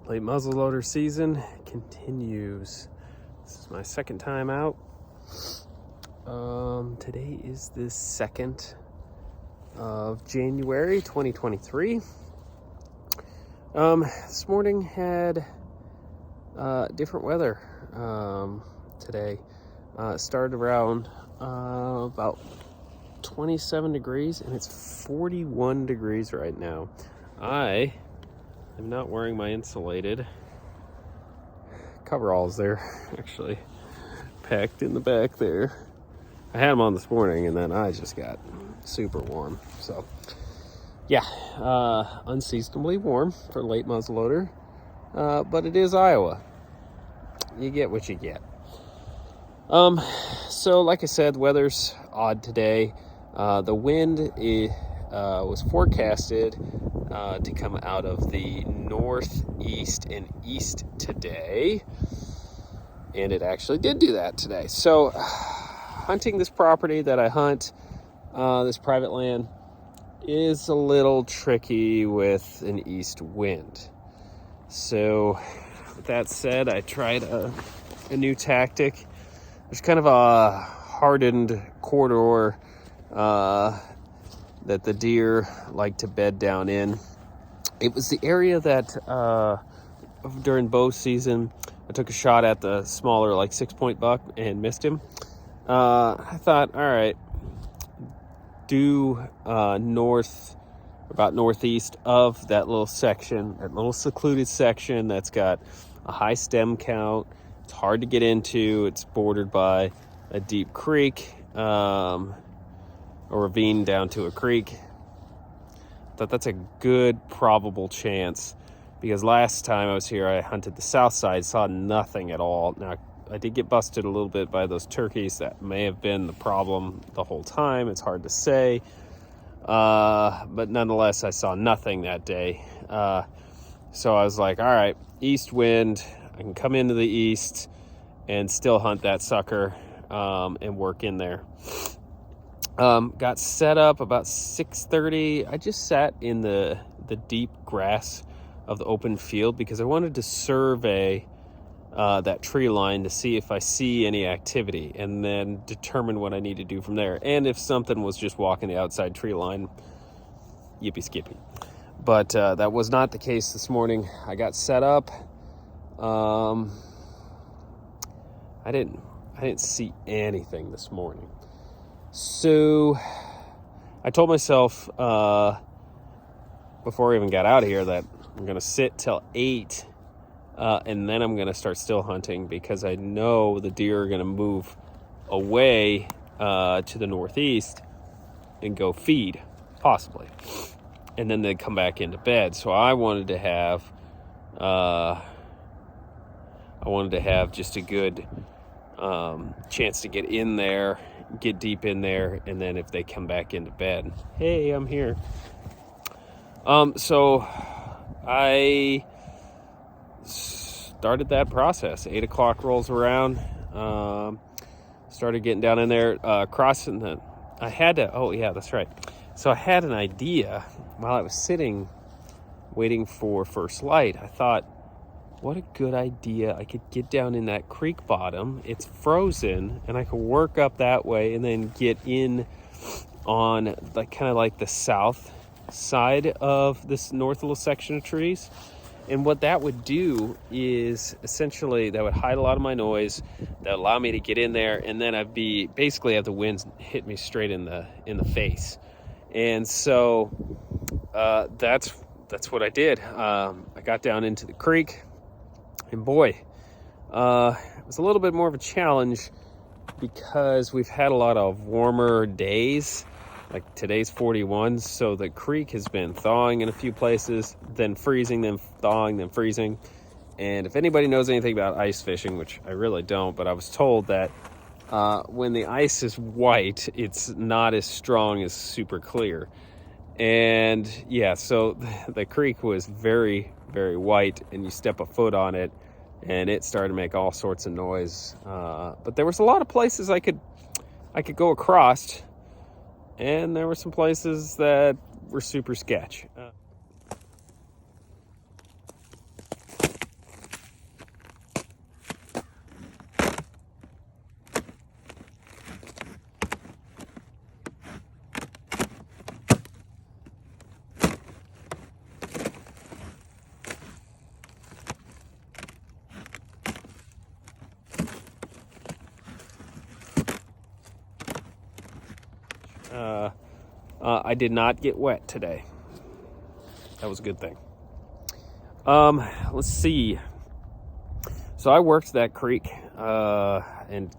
Late muzzleloader season continues. This is my second time out. Today is the 2nd of January 2023. This morning had different weather today. It started around about 27 degrees and it's 41 degrees right now. I am not wearing my insulated coveralls. They're actually packed in the back there. I had them on this morning and then I just got super warm. So yeah, unseasonably warm for late muzzleloader, but it is Iowa. You get what you get. So like I said, weather's odd today. The wind was forecasted to come out of the northeast and east today, and it actually did do that today. So hunting this property that I hunt, this private land, is a little tricky with an east wind. So with that said, I tried a new tactic. There's kind of a hardened corridor that the deer like to bed down in. It was the area that during bow season I took a shot at the smaller, like 6-point buck and missed him. I thought, all right, due about northeast of that little section, that little secluded section that's got a high stem count. It's hard to get into. It's bordered by a deep creek, a ravine down to a creek. Thought that's a good probable chance, because last time I was here I hunted the south side, saw nothing at all. Now I did get busted a little bit by those turkeys. That may have been the problem the whole time. It's hard to say, but nonetheless I saw nothing that day. So I was like, all right, east wind, I can come into the east and still hunt that sucker and work in there. Got set up about 6:30. I just sat in the deep grass of the open field because I wanted to survey that tree line to see if I see any activity and then determine what I need to do from there. And if something was just walking the outside tree line, yippee skippy. But that was not the case this morning. I got set up. I didn't see anything this morning. So I told myself before I even got out of here that I'm going to sit till 8 and then I'm going to start still hunting, because I know the deer are going to move away to the northeast and go feed, possibly. And then they come back into bed. So I wanted to have just a good chance to get in there, get deep in there, and then if they come back into bed, hey, I'm here. So I started that process. 8 o'clock rolls around, started getting down in there, crossing that's right. So I had an idea while I was sitting waiting for first light. I thought, what a good idea. I could get down in that creek bottom. It's frozen and I could work up that way and then get in on kind of like the south side of this north little section of trees. And what that would do is essentially that would hide a lot of my noise, that would allow me to get in there, and then I'd basically have the wind hit me straight in the face. And so that's what I did. I got down into the creek. And boy, it was a little bit more of a challenge because we've had a lot of warmer days. Like today's 41, so the creek has been thawing in a few places, then freezing, then thawing, then freezing. And if anybody knows anything about ice fishing, which I really don't, but I was told that when the ice is white, it's not as strong as super clear. And yeah, so the creek was very, very white, and you step a foot on it and it started to make all sorts of noise. But there was a lot of places I could go across, and there were some places that were super sketch. I did not get wet today. That was a good thing. Let's see. So I worked that creek and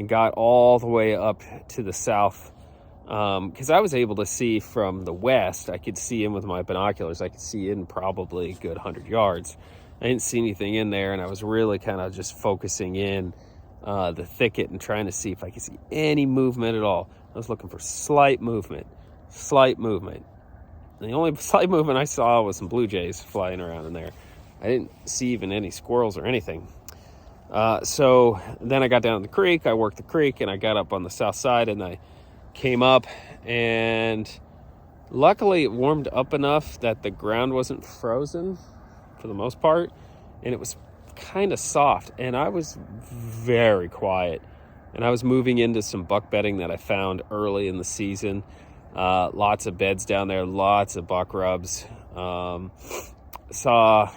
got all the way up to the south because I was able to see from the west. I could see in with my binoculars. I could see in probably a good 100 yards. I didn't see anything in there, and I was really kind of just focusing in the thicket and trying to see if I could see any movement at all. I was looking for slight movement. And the only slight movement I saw was some blue jays flying around in there. I didn't see even any squirrels or anything. So then I got down the creek, I worked the creek, and I got up on the south side, and I came up, and luckily it warmed up enough that the ground wasn't frozen for the most part, and it was kind of soft, and I was very quiet, and I was moving into some buck bedding that I found early in the season. Lots of beds down there, lots of buck rubs. Saw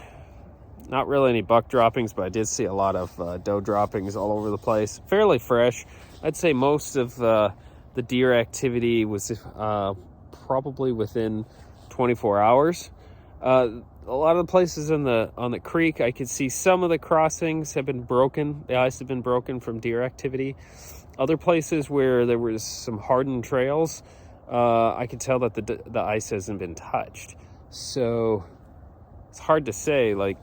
not really any buck droppings, but I did see a lot of doe droppings all over the place. Fairly fresh. I'd say most of the deer activity was probably within 24 hours. A lot of the places on the creek, I could see some of the crossings have been broken. The ice have been broken from deer activity. Other places where there was some hardened trails, I could tell that the ice hasn't been touched. So it's hard to say, like,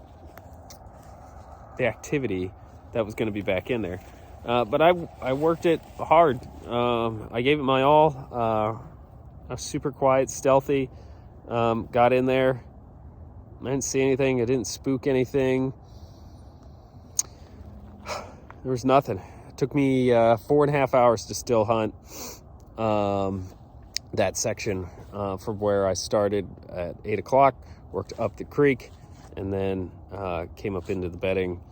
the activity that was going to be back in there. But I worked it hard. I gave it my all. I was super quiet, stealthy. Got in there. I didn't see anything. I didn't spook anything. There was nothing. It took me 4.5 hours to still hunt that section from where I started at 8 o'clock, worked up the creek, and then came up into the bedding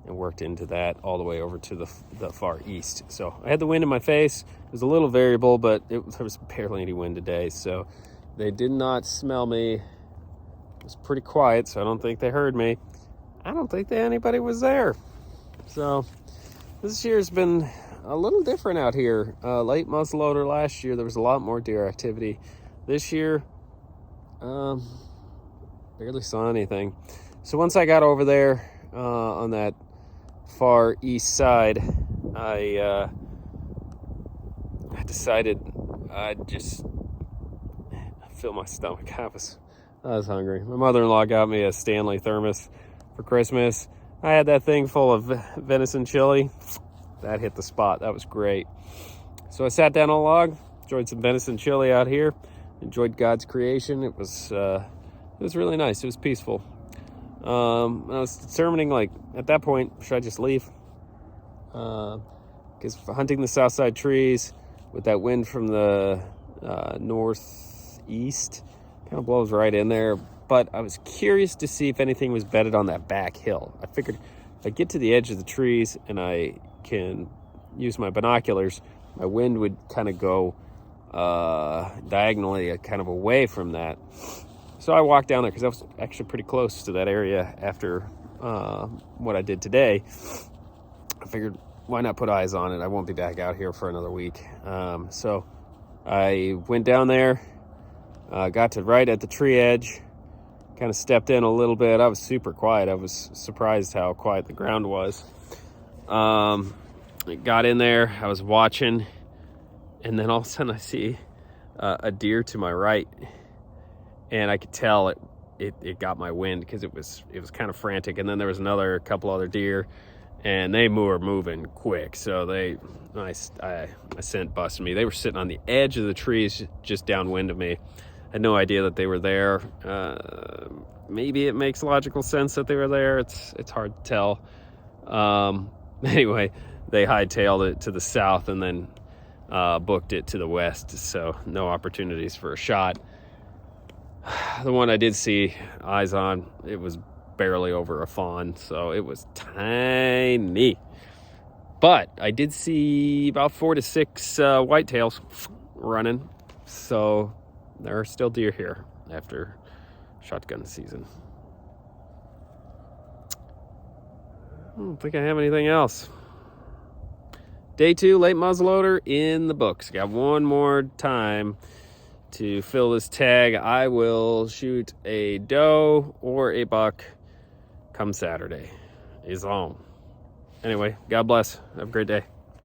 and worked into that all the way over to the far east. So I had the wind in my face. It was a little variable, but there was barely any wind today, so they did not smell me. It was pretty quiet, so I don't think they heard me. I don't think that anybody was there. So this year's been a little different out here. Late muzzleloader last year, there was a lot more deer activity. This year, barely saw anything. So once I got over there on that far east side, I decided I'd just fill my stomach. I was hungry. My mother-in-law got me a Stanley thermos for Christmas. I had that thing full of venison chili. That hit the spot. That was great. So I sat down on a log, enjoyed some venison chili out here, enjoyed God's creation. It was really nice. It was peaceful. I was determining, like, at that point, should I just leave? Because hunting the south side trees with that wind from the northeast kind of blows right in there. But I was curious to see if anything was bedded on that back hill. I figured if I get to the edge of the trees and I can use my binoculars, my wind would kind of go diagonally kind of away from that. So I walked down there because I was actually pretty close to that area after what I did today. I figured, why not put eyes on it? I won't be back out here for another week. So I went down there, got to right at the tree edge, kind of stepped in a little bit. I was super quiet. I was surprised how quiet the ground was. Got in there, I was watching, and then all of a sudden I see a deer to my right, and I could tell it got my wind because it was kind of frantic. And then there was a couple other deer, and they were moving quick, so my scent busted me. They were sitting on the edge of the trees just downwind of me. I had no idea that they were there. Maybe it makes logical sense that they were there. It's hard to tell. Anyway, they hightailed it to the south and then booked it to the west, so no opportunities for a shot. The one I did see eyes on, it was barely over a fawn, so it was tiny. But I did see about 4 to 6 whitetails running, so there are still deer here after shotgun season. I don't think I have anything else. Day 2, late muzzleloader in the books. Got one more time to fill this tag. I will shoot a doe or a buck come Saturday. Is on. Anyway, God bless. Have a great day.